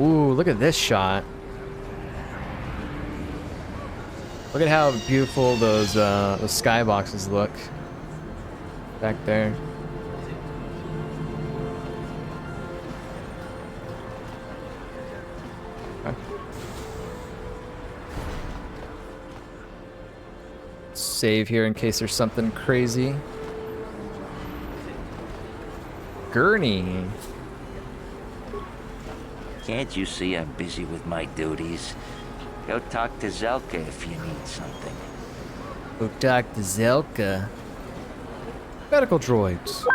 Ooh, look at this shot. Look at how beautiful those skyboxes look back there. Okay. Save here in case there's something crazy. Gurney. Can't you see I'm busy with my duties? Go talk to Zelka if you need something. Go talk to Zelka. Medical droids.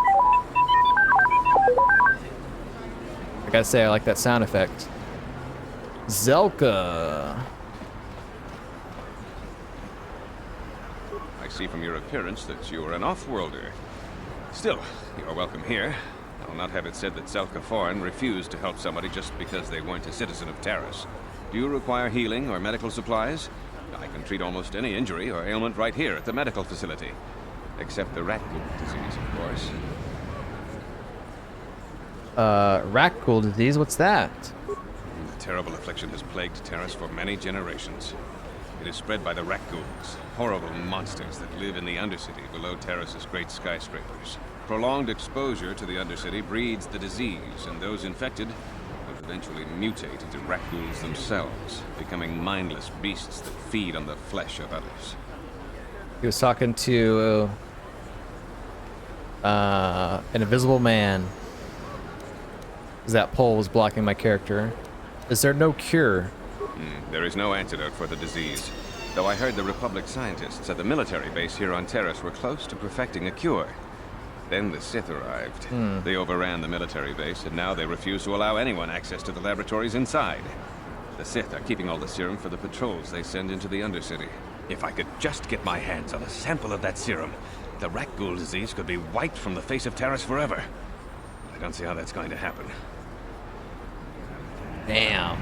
I gotta say, I like that sound effect. Zelka. I see from your appearance that you are an off-worlder. Still, you are welcome here. I'll not have it said that Zelka Foreign refused to help somebody just because they weren't a citizen of Terrace. Do you require healing or medical supplies? I can treat almost any injury or ailment right here at the medical facility. Except the rat ghoul disease, of course. Rat ghoul disease? What's that? The terrible affliction has plagued Terrace for many generations. It is spread by the rat ghouls, horrible monsters that live in the Undercity below Terrace's great skyscrapers. Prolonged exposure to the Undercity breeds the disease, and those infected will eventually mutate into rat ghouls themselves, becoming mindless beasts that feed on the flesh of others. He was talking to an invisible man. That pole was blocking my character. Is there no cure? There is no antidote for the disease, though I heard the Republic scientists at the military base here on Terrace were close to perfecting a cure. Then the Sith arrived. They overran the military base, and now they refuse to allow anyone access to the laboratories inside. The Sith are keeping all the serum for the patrols they send into the Undercity. If I could just get my hands on a sample of that serum, the rat ghoul disease could be wiped from the face of Terrace forever. I don't see how that's going to happen. Damn.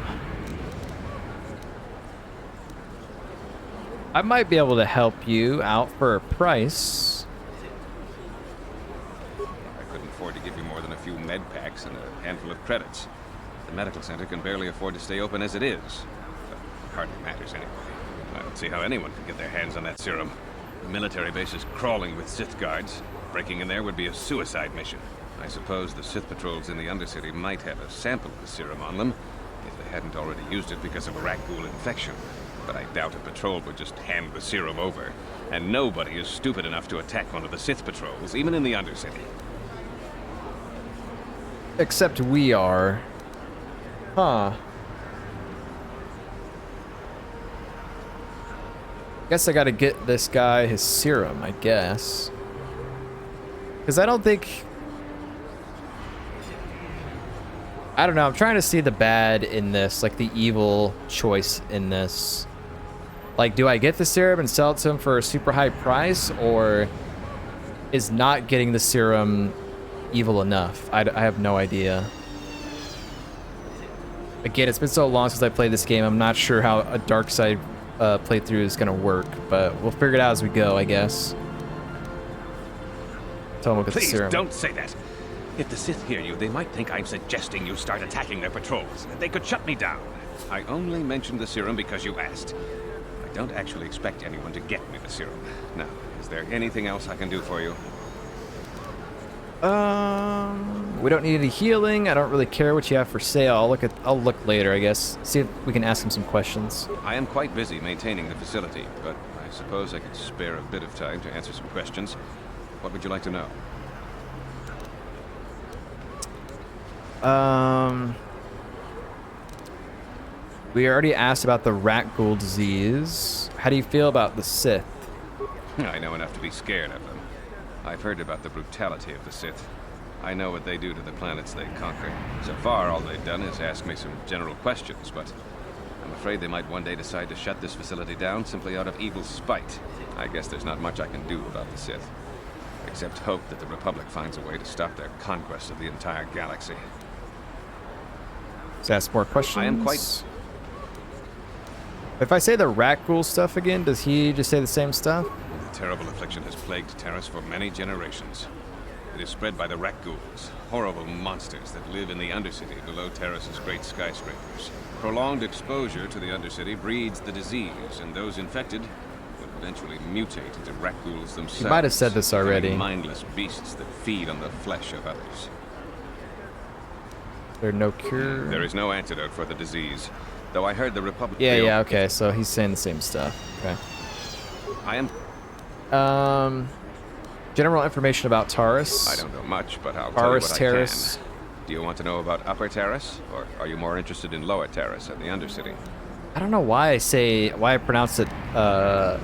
I might be able to help you out for a price. I couldn't afford to give you more than a few med packs and a handful of credits. The medical center can barely afford to stay open as it is. But it hardly matters anyway. I don't see how anyone could get their hands on that serum. The military base is crawling with Sith guards. Breaking in there would be a suicide mission. I suppose the Sith patrols in the Undercity might have a sample of the serum on them, if they hadn't already used it because of a rat ghoul infection. But I doubt a patrol would just hand the serum over. And nobody is stupid enough to attack one of the Sith patrols, even in the Undercity. Except we are. Huh. Guess I gotta get this guy his serum, I guess. Because I don't think... I don't know, I'm trying to see the bad in this, like the evil choice in this. Like, do I get the serum and sell it to him for a super high price, or is not getting the serum evil enough? I have no idea. Again, it's been so long since I played this game, I'm not sure how a dark side playthrough is gonna work, but we'll figure it out as we go, I guess. Tell him we'll get the serum. Please don't say that. If the Sith hear you, they might think I'm suggesting you start attacking their patrols. They could shut me down. I only mentioned the serum because you asked. I don't actually expect anyone to get me the serum. Now, is there anything else I can do for you? We don't need any healing. I don't really care what you have for sale. I'll look later, I guess. See if we can ask him some questions. I am quite busy maintaining the facility, but I suppose I could spare a bit of time to answer some questions. What would you like to know? We already asked about the rat ghoul disease. How do you feel about the Sith? I know enough to be scared of them. I've heard about the brutality of the Sith. I know what they do to the planets they conquer. So far, all they've done is ask me some general questions, but I'm afraid they might one day decide to shut this facility down simply out of evil spite. I guess there's not much I can do about the Sith, except hope that the Republic finds a way to stop their conquest of the entire galaxy. Let's ask more questions. I am quite... If I say the rat ghoul stuff again, does he just say the same stuff? The terrible affliction has plagued Terrace for many generations. It is spread by the Rakghouls, horrible monsters that live in the Undercity below Terrace's great skyscrapers. Prolonged exposure to the Undercity breeds the disease, and those infected will eventually mutate into Rakghouls themselves. You might have said this already. Mindless beasts that feed on the flesh of others. There's no cure. There is no antidote for the disease, though I heard the Republic... Yeah, okay, so he's saying the same stuff. Okay. I am... General information about Taurus. I don't know much, but I'll tell you what Terrace. I can. Do you want to know about Upper Terrace, or are you more interested in Lower Terrace and the Undercity? I don't know why I pronounce it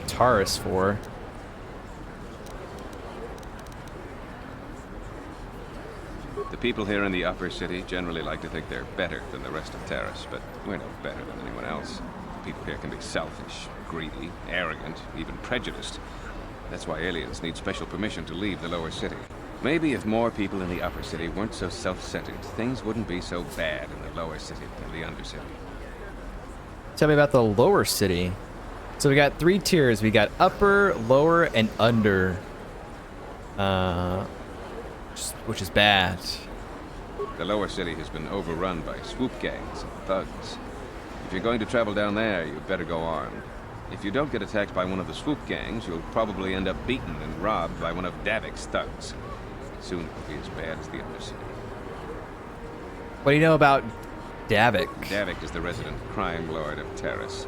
Taurus for. The people here in the Upper City generally like to think they're better than the rest of Terrace, but we're no better than anyone else. People here can be selfish, greedy, arrogant, even prejudiced. That's why aliens need special permission to leave the Lower City. Maybe if more people in the Upper City weren't so self-centered, things wouldn't be so bad in the Lower City and the Undercity. Tell me about the Lower City. So we got 3 tiers. We got Upper, Lower, and Under. Which is bad. The Lower City has been overrun by swoop gangs and thugs. If you're going to travel down there, you'd better go armed. If you don't get attacked by one of the swoop gangs, you'll probably end up beaten and robbed by one of Davik's thugs. Soon it'll be as bad as the Undercity. What do you know about Davik? Davik is the resident crime lord of Terrace.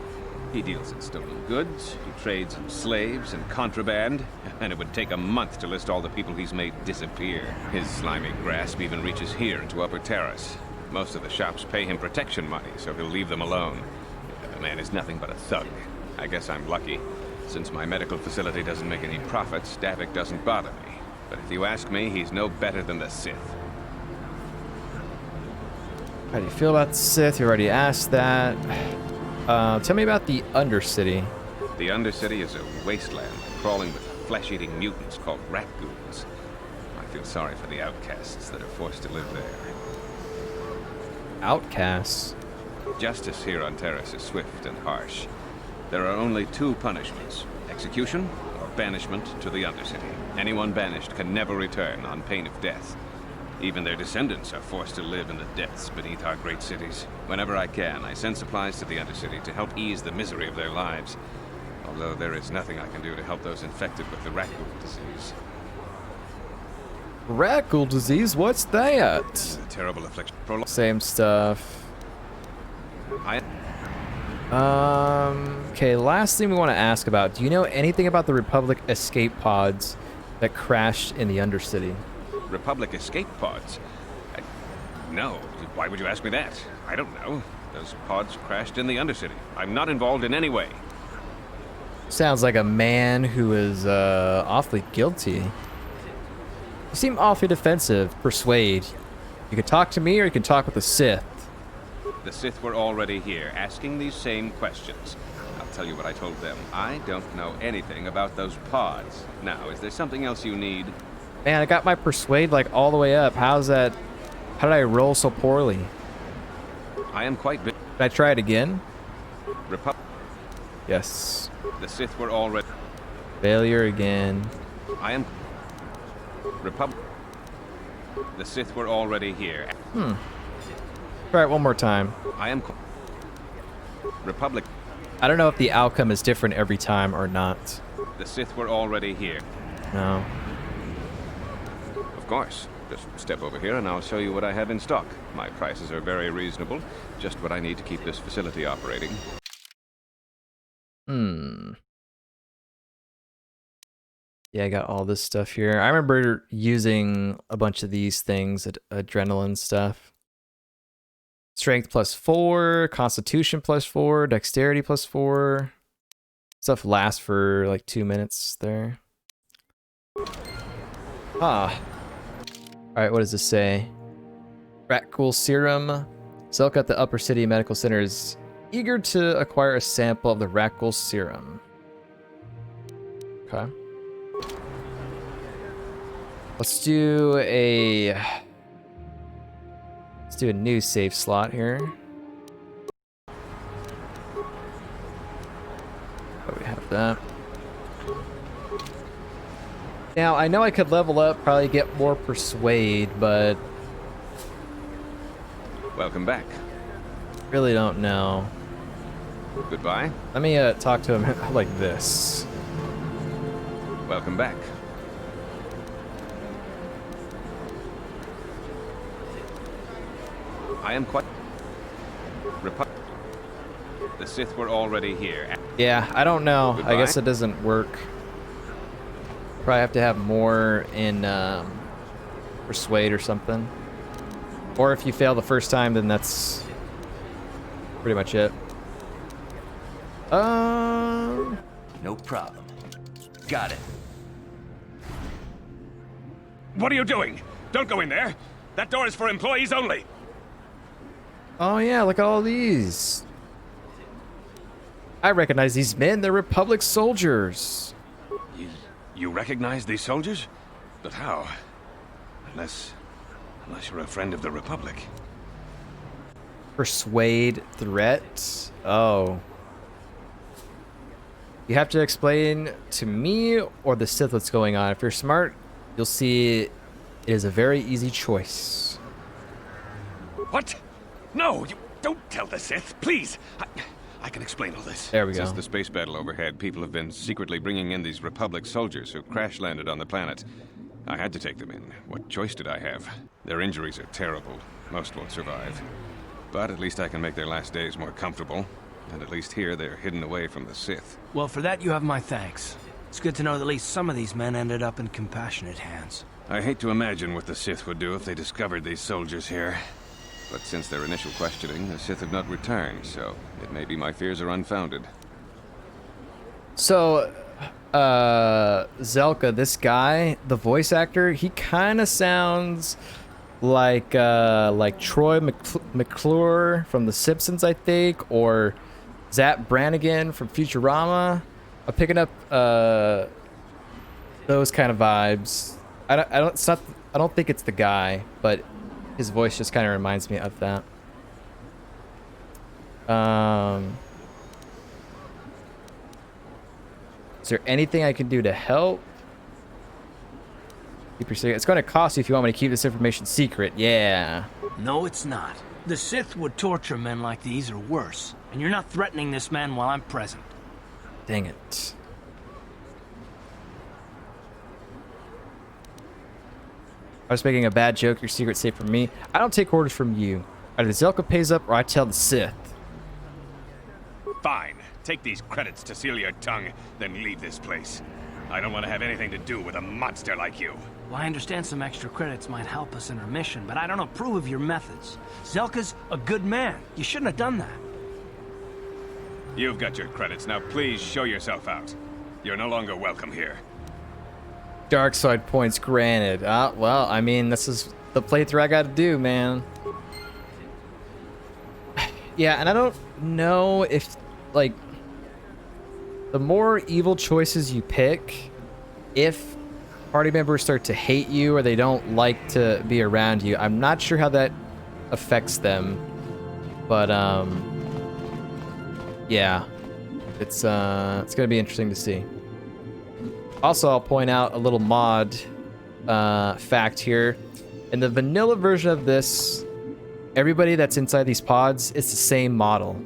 He deals in stolen goods, he trades in slaves and contraband, and it would take a month to list all the people he's made disappear. His slimy grasp even reaches here into Upper Terrace. Most of the shops pay him protection money, so he'll leave them alone. The man is nothing but a thug. I guess I'm lucky. Since my medical facility doesn't make any profits, Davik doesn't bother me. But if you ask me, he's no better than the Sith. How do you feel about the Sith? You already asked that. Tell me about the Undercity. The Undercity is a wasteland crawling with flesh-eating mutants called Rakghouls. I feel sorry for the outcasts that are forced to live there. Outcasts? Justice here on Terrace is swift and harsh. There are only 2 punishments: execution or banishment to the Undercity. Anyone banished can never return on pain of death. Even their descendants are forced to live in the depths beneath our great cities. Whenever I can, I send supplies to the Undercity to help ease the misery of their lives. Although there is nothing I can do to help those infected with the Rakghoul disease. Rakghoul disease? What's that? It's a terrible affliction. Same stuff. Okay, last thing we want to ask about. Do you know anything about the Republic escape pods that crashed in the Undercity? Republic escape pods? No. Why would you ask me that? I don't know. Those pods crashed in the Undercity. I'm not involved in any way. Sounds like a man who is awfully guilty. You seem awfully defensive. Persuade. You can talk to me or you can talk with the Sith. The Sith were already here, asking these same questions. I'll tell you what I told them. I don't know anything about those pods. Now, is there something else you need? Man, I got my persuade like all the way up. How's that? How did I roll so poorly? I am quite big. Did I try it again? Yes. The Sith were already... Failure again. I am... The Sith were already here. Try it one more time. I am... Republic... I don't know if the outcome is different every time or not. The Sith were already here. No. Of course. Just step over here and I'll show you what I have in stock. My prices are very reasonable. Just what I need to keep this facility operating. Yeah, I got all this stuff here. I remember using a bunch of these things, adrenaline stuff. Strength +4, Constitution +4, Dexterity +4. Stuff lasts for like 2 minutes there. Alright, what does this say? Rakghoul Serum. Zelka at the Upper City Medical Center is eager to acquire a sample of the Rakghoul Serum. Okay. Let's do a new save slot here. Oh, we have that. Now, I know I could level up, probably get more persuade, but Welcome back. really don't know. Goodbye. Let me talk to him like this. Welcome back. I am quite... The Sith were already here. Yeah, I don't know. Goodbye. I guess it doesn't work. Probably have to have more in persuade or something. Or if you fail the first time, then that's pretty much it. No problem. Got it. What are you doing? Don't go in there. That door is for employees only. Oh yeah, look at all these. I recognize these men. They're Republic soldiers. You recognize these soldiers? But how? Unless you're a friend of the Republic. Persuade threat. Oh. You have to explain to me or the Sith what's going on. If you're smart, you'll see it is a very easy choice. What? No, you don't tell the Sith, please. I can explain all this. There we go. Since the space battle overhead, people have been secretly bringing in these Republic soldiers who crash-landed on the planet. I had to take them in. What choice did I have? Their injuries are terrible. Most won't survive. But at least I can make their last days more comfortable. And at least here, they're hidden away from the Sith. Well, for that you have my thanks. It's good to know that at least some of these men ended up in compassionate hands. I hate to imagine what the Sith would do if they discovered these soldiers here. But since their initial questioning, the Sith have not returned, so it may be my fears are unfounded. So, Zelka, this guy, the voice actor, he kind of sounds like Troy McClure from The Simpsons, I think, or Zap Brannigan from Futurama. I'm picking up those kind of vibes. I don't think it's the guy, but his voice just kind of reminds me of that. Is there anything I can do to help? Keep your secret. It's going to cost you if you want me to keep this information secret. Yeah. No, it's not. The Sith would torture men like these or worse, and you're not threatening this man while I'm present. Dang it. I was making a bad joke. Your secret's safe from me. I don't take orders from you. Either Zelka pays up or I tell the Sith. Fine. Take these credits to seal your tongue, then leave this place. I don't want to have anything to do with a monster like you. Well, I understand some extra credits might help us in our mission, but I don't approve of your methods. Zelka's a good man. You shouldn't have done that. You've got your credits. Now please show yourself out. You're no longer welcome here. Dark side points granted. Well, I mean, this is the playthrough I gotta do, man. Yeah, and I don't know if, like, the more evil choices you pick, if party members start to hate you or they don't like to be around you, I'm not sure how that affects them. But, yeah. It's gonna be interesting to see. Also, I'll point out a little mod fact here. In the vanilla version of this, everybody that's inside these pods, it's the same model.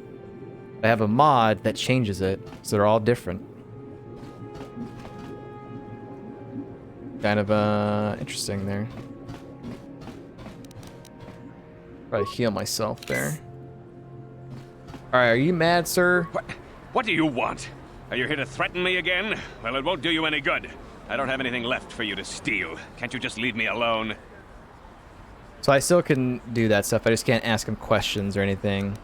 I have a mod that changes it, so they're all different. Kind of interesting there. Try to heal myself there. Alright, are you mad, sir? What do you want? Are you here to threaten me again? Well, it won't do you any good. I don't have anything left for you to steal. Can't you just leave me alone? So I still can do that stuff. I just can't ask him questions or anything.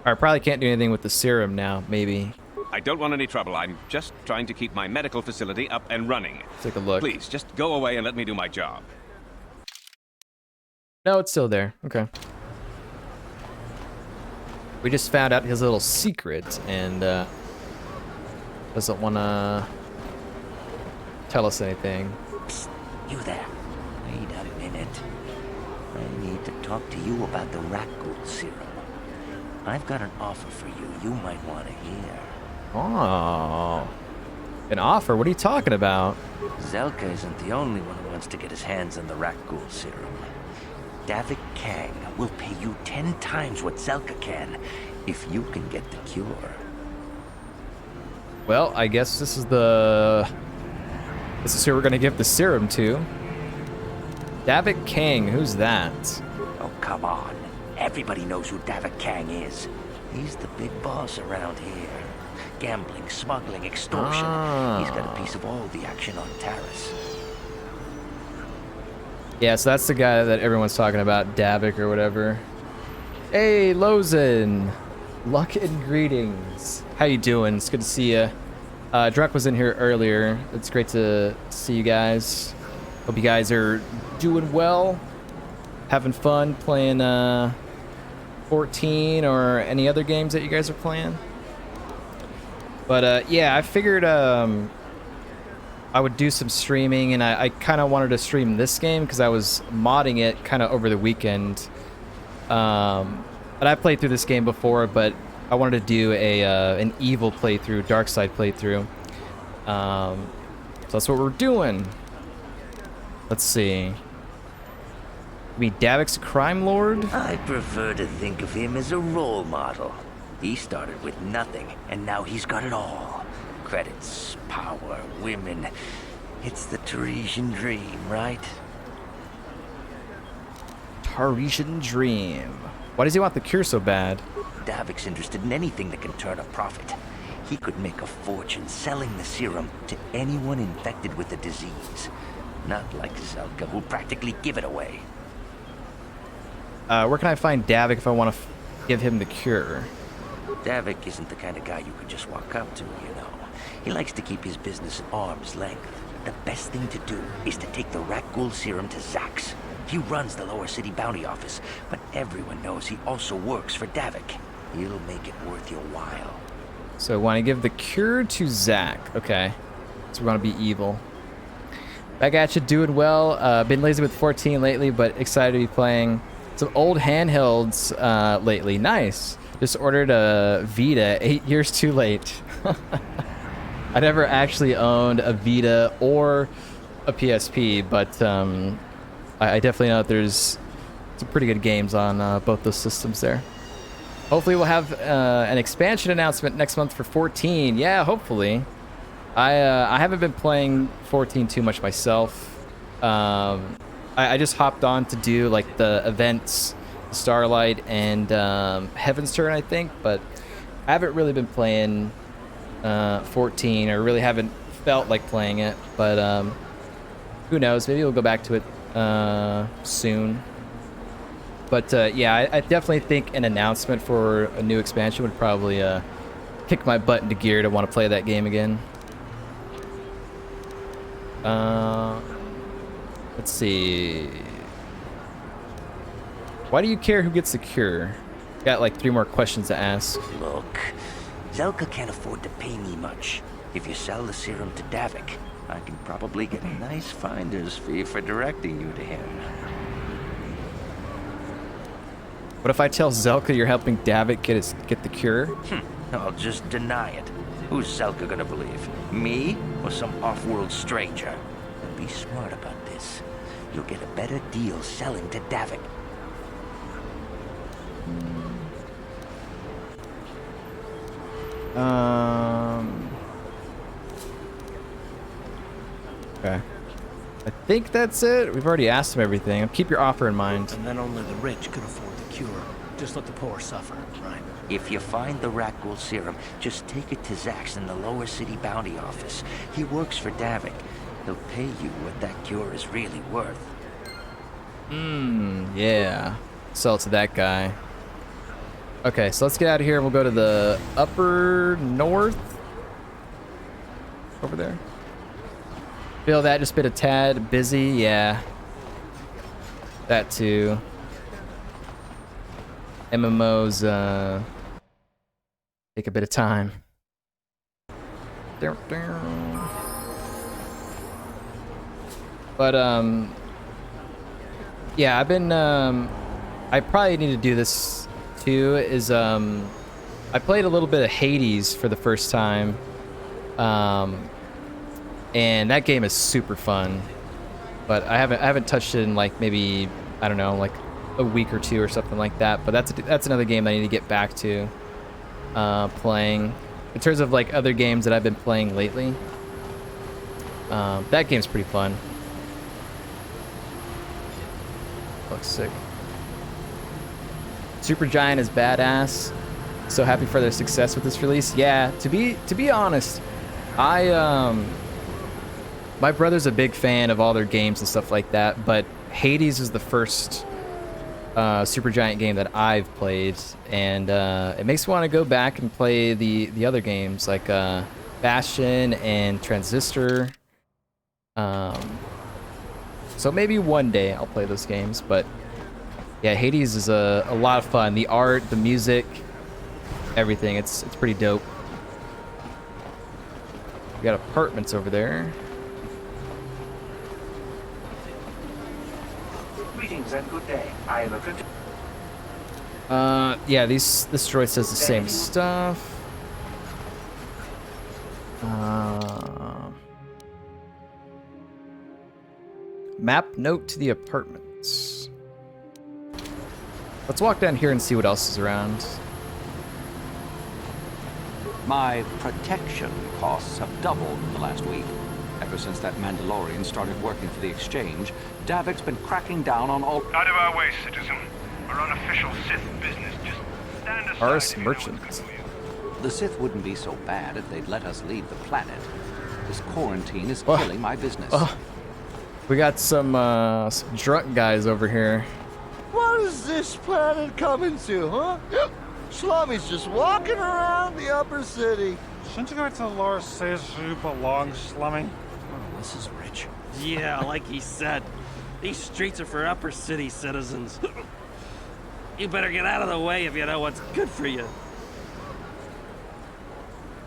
Or I probably can't do anything with the serum now, maybe. I don't want any trouble. I'm just trying to keep my medical facility up and running. Take a look. Please, just go away and let me do my job. No, it's still there. Okay. We just found out his little secret and doesn't want to tell us anything. Psst, you there. Wait a minute. I need to talk to you about the Rackgold serum. I've got an offer for you might want to hear. Oh. An offer? What are you talking about? Zelka isn't the only one who wants to get his hands on the rat ghoul serum. Davik Kang will pay you 10 times what Zelka can if you can get the cure. Well, I guess this is who we're gonna give the serum to. Davik Kang, who's that? Oh, come on. Everybody knows who Davik Kang is. He's the big boss around here. Gambling, smuggling, extortion. He's got a piece of all the action on Taris. Yeah, so that's the guy that everyone's talking about, Davik or whatever. Hey, Lozen. Luck and greetings. How you doing? It's good to see you. Drunk was in here earlier. It's great to see you guys. Hope you guys are doing well. Having fun playing 14 or any other games that you guys are playing. But yeah, I figured I would do some streaming, and I kind of wanted to stream this game because I was modding it kind of over the weekend. But I played through this game before, but I wanted to do an evil playthrough, dark side playthrough. So that's what we're doing. Let's see. Davik's a crime lord? I prefer to think of him as a role model. He started with nothing, and now he's got it all. Credits, power, women. It's the Tarisian dream, right? Tarisian dream. Why does he want the cure so bad? Davik's interested in anything that can turn a profit. He could make a fortune selling the serum to anyone infected with the disease. Not like Zelka, who'll practically give it away. Where can I find Davik if I want to give him the cure? Davik isn't the kind of guy you could just walk up to, you know. He likes to keep his business at arm's length. The best thing to do is to take the rat ghoul serum to Zax. He runs the lower city bounty office, but everyone knows he also works for Davik. He'll make it worth your while. So I want to give the cure to Zach. Okay. So we want to be evil. Back at you, doing well. Been lazy with 14 lately, but excited to be playing some old handhelds lately. Nice. Just ordered a Vita 8 years too late. I never actually owned a Vita or a PSP, but I definitely know that there's some pretty good games on both those systems there. Hopefully we'll have an expansion announcement next month for 14. Yeah, hopefully. I haven't been playing 14 too much myself. I just hopped on to do like the events, Starlight and Heaven's Turn, I think, but I haven't really been playing 14, or really haven't felt like playing it, but who knows, maybe we'll go back to it soon. But yeah, I definitely think an announcement for a new expansion would probably kick my butt into gear to want to play that game again. Let's see. Why do you care who gets the cure? Got like 3 more questions to ask. Look, Zelka can't afford to pay me much. If you sell the serum to Davik, I can probably get a nice finder's fee for directing you to him. What if I tell Zelka you're helping Davik get the cure? I'll just deny it. Who's Zelka gonna believe? Me or some off-world stranger? Be smart about this. You'll get a better deal selling to Davik. Okay. I think that's it. We've already asked him everything. Keep your offer in mind. And then only the rich could afford the cure. Just let the poor suffer, right? If you find the rat ghoul serum, just take it to Zax in the lower city bounty office. He works for Davik. He'll pay you what that cure is really worth. Yeah. Sell it to that guy. Okay, so let's get out of here and we'll go to the upper north. Over there. Feel that just been a tad busy, yeah. That too. MMOs take a bit of time. But yeah, I've been I probably need to do this too, is I played a little bit of Hades for the first time. and that game is super fun. But I haven't touched it in like maybe, I don't know, like a week or two or something like that. But that's another game I need to get back to playing. In terms of like other games that I've been playing lately, that game's pretty fun. Looks sick. Supergiant is badass. So happy for their success with this release. Yeah, to be honest, my brother's a big fan of all their games and stuff like that, but Hades is the first Supergiant game that I've played, and it makes me want to go back and play the other games like Bastion and Transistor. So maybe one day I'll play those games, but yeah, Hades is a lot of fun. The art, the music, everything. It's pretty dope. We got apartments over there. Greetings and good day. I am a crypto. Yeah, this droid says the same stuff. Map note to the apartments. Let's walk down here and see what else is around. My protection costs have doubled in the last week. Ever since that Mandalorian started working for the Exchange, Davik's been cracking down on all... Out of our way, citizen. We're on official Sith business. Just stand aside. Ars if you know what's merchants. good for you. The Sith wouldn't be so bad if they'd let us leave the planet. This quarantine is Oh. killing my business. Oh, we got some drunk guys over here. What is this planet coming to, huh? Slummy's just walking around the upper city. Shouldn't you go to the Lord says you belong, Slummy? Oh, this is rich. Yeah, like he said, these streets are for upper city citizens. You better get out of the way if you know what's good for you.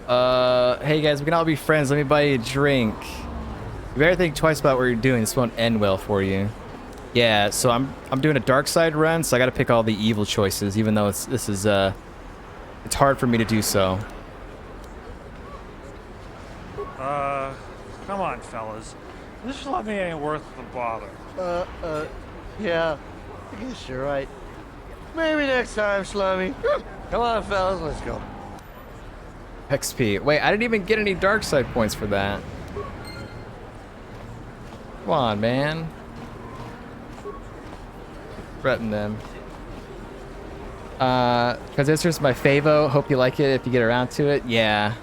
Hey guys, we can all be friends. Let me buy you a drink. You better think twice about what you're doing. This won't end well for you. Yeah, so I'm doing a dark side run, so I got to pick all the evil choices, even though it's hard for me to do so. Come on, fellas. This Slummy ain't worth the bother. Yeah, I guess you're right. Maybe next time, Slummy. Come on, fellas, let's go. XP. Wait, I didn't even get any dark side points for that. Come on, man. Threaten them. Because this is my favo. Hope you like it if you get around to it. Yeah.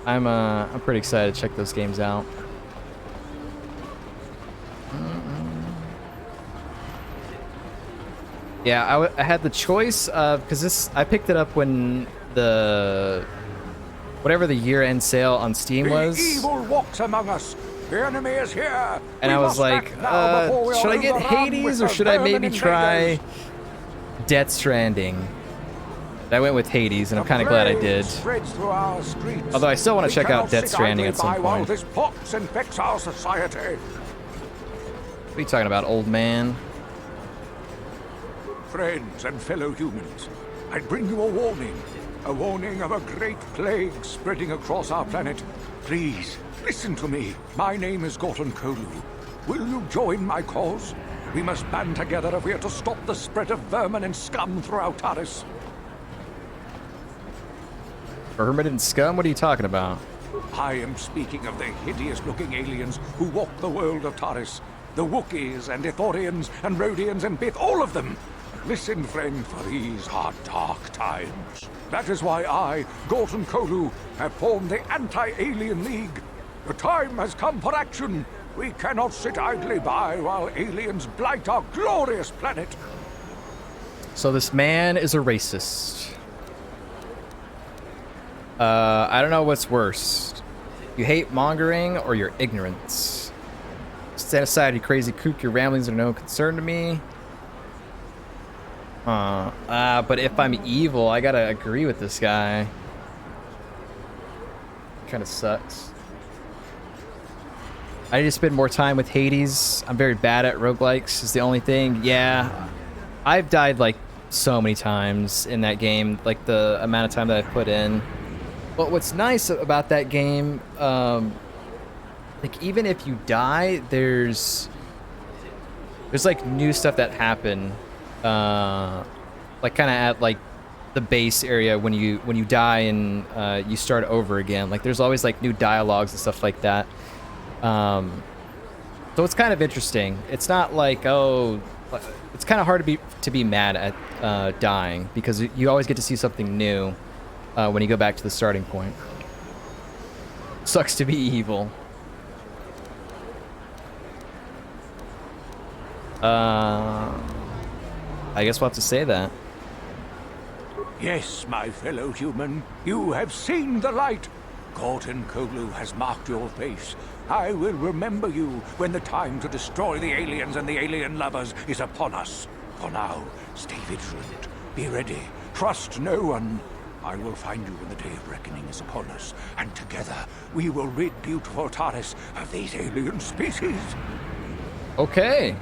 I'm pretty excited to check those games out. Yeah, I had the choice of, because I picked it up when whatever the year-end sale on Steam was. The evil walks among us. The enemy is here. And I was like, should I get Hades or should I maybe try Death Stranding? I went with Hades, and I'm kind of glad I did. Although I still want to check out Death Stranding at some point. This pox infects our society. What are you talking about, old man? Friends and fellow humans, I bring you a warning of a great plague spreading across our planet. Please, listen to me. My name is Gorton Kolu. Will you join my cause? We must band together if we are to stop the spread of vermin and scum throughout Taris. Vermin and scum? What are you talking about? I am speaking of the hideous-looking aliens who walk the world of Taris. The Wookiees and Ithorians and Rhodians and Bith, all of them. Listen, friend, for these are dark times. That is why I, Gorton Kolu, have formed the Anti-Alien League. The time has come for action. We cannot sit idly by while aliens blight our glorious planet. So this man is a racist. I don't know what's worse. You hate mongering or your ignorance. Stand aside, you crazy kook. Your ramblings are no concern to me. But if I'm evil, I gotta agree with this guy. Kind of sucks. I need to spend more time with Hades. I'm very bad at roguelikes, is the only thing. Yeah, I've died like so many times in that game, like the amount of time that I've put in. But what's nice about that game like even if you die, there's like new stuff that happen, like kind of at like the base area when you die and you start over again. Like there's always like new dialogues and stuff like that. So it's kind of interesting. It's not like, oh, it's kind of hard to be mad at dying, because you always get to see something new when you go back to the starting point. Sucks to be evil. I guess we'll have to say that. Yes, my fellow human, you have seen the light. Gordon Kolu has marked your face. I will remember you when the time to destroy the aliens and the alien lovers is upon us. For now, stay vigilant. Be ready. Trust no one. I will find you when the day of reckoning is upon us, and together we will rid beautiful Taris of these alien species. Okay.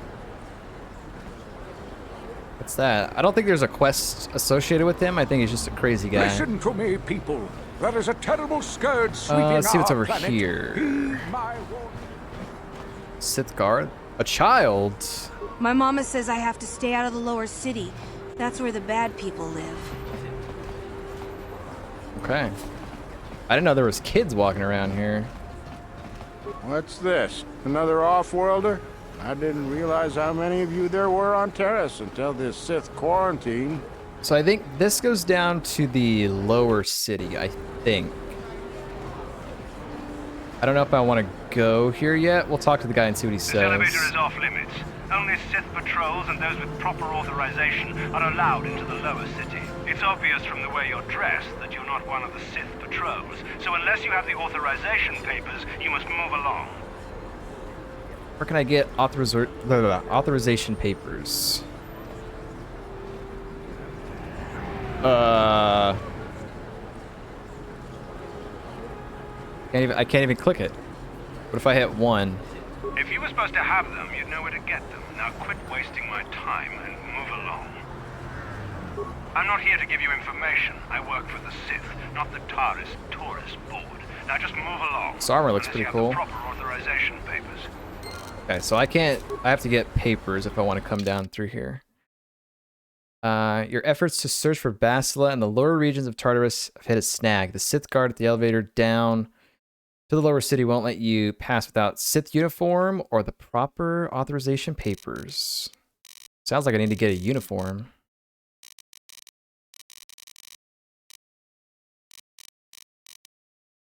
What's that? I don't think there's a quest associated with him. I think he's just a crazy guy. Listen to me, people. There is a terrible scourge sweeping let's see what's our over planet. here. Heed my warning. Sith guard? A child? My mama says I have to stay out of the lower city. That's where the bad people live. Okay. I didn't know there was kids walking around here. What's this? Another off-worlder? I didn't realize how many of you there were on Terrace until this Sith quarantine. So I think this goes down to the lower city, I think. I don't know if I want to go here yet. We'll talk to the guy and see what he This says. elevator is off limits. Only Sith patrols and those with proper authorization are allowed into the lower city. It's obvious from the way you're dressed that you're not one of the Sith patrols, so unless you have the authorization papers, you must move along. Where can I get authorization papers? I can't even click it. What if I hit 1? If you were supposed to have them, you'd know where to get them. Now quit wasting my time and move along. I'm not here to give you information. I work for the Sith, not the Taris Tourist Board. Now just move along. This armor looks pretty cool. Proper authorization papers. Okay, so I have to get papers if I want to come down through here. Your efforts to search for Basila in the lower regions of Tartarus have hit a snag. The Sith guard at the elevator down to the lower city won't let you pass without Sith uniform or the proper authorization papers. Sounds like I need to get a uniform.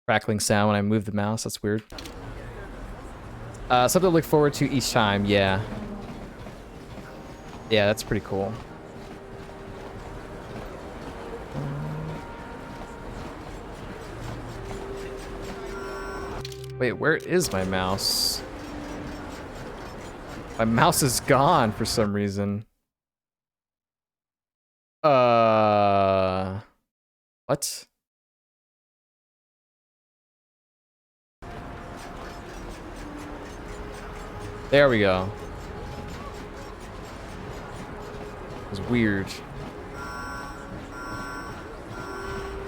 Crackling sound when I move the mouse, that's weird. Something to look forward to each time, yeah. Yeah, that's pretty cool. Wait, where is my mouse? My mouse is gone for some reason. What? There we go. It was weird.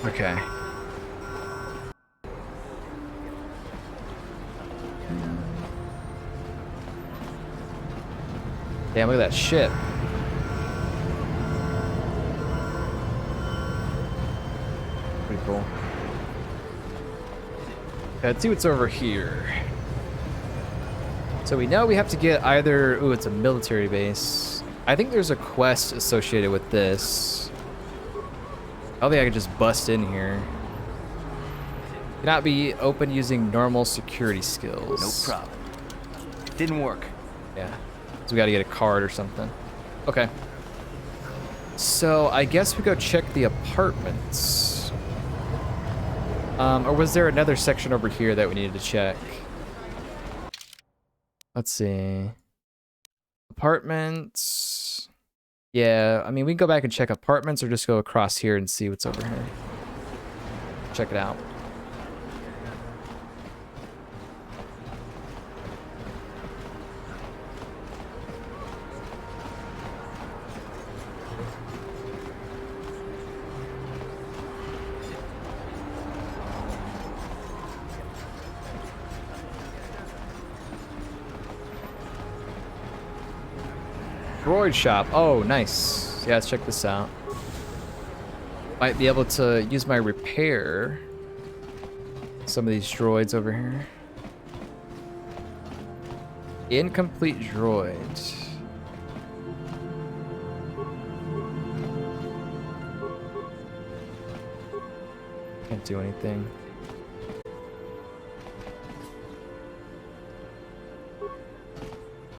Okay. Damn, look at that ship. Pretty cool. Okay, let's see what's over here. So we know we have to get either... Ooh, it's a military base. I think there's a quest associated with this. I don't think I can just bust in here. Cannot be open using normal security skills. No problem. Didn't work. Yeah. So we gotta get a card or something. Okay. So I guess we go check the apartments. Or was there another section over here that we needed to check? Let's see. Apartments. Yeah, I mean, we can go back and check apartments or just go across here and see what's over here. Check it out. droid shop. Oh, nice. Yeah, let's check this out. Might be able to use my repair some of these droids over here. Incomplete droids. Can't do anything.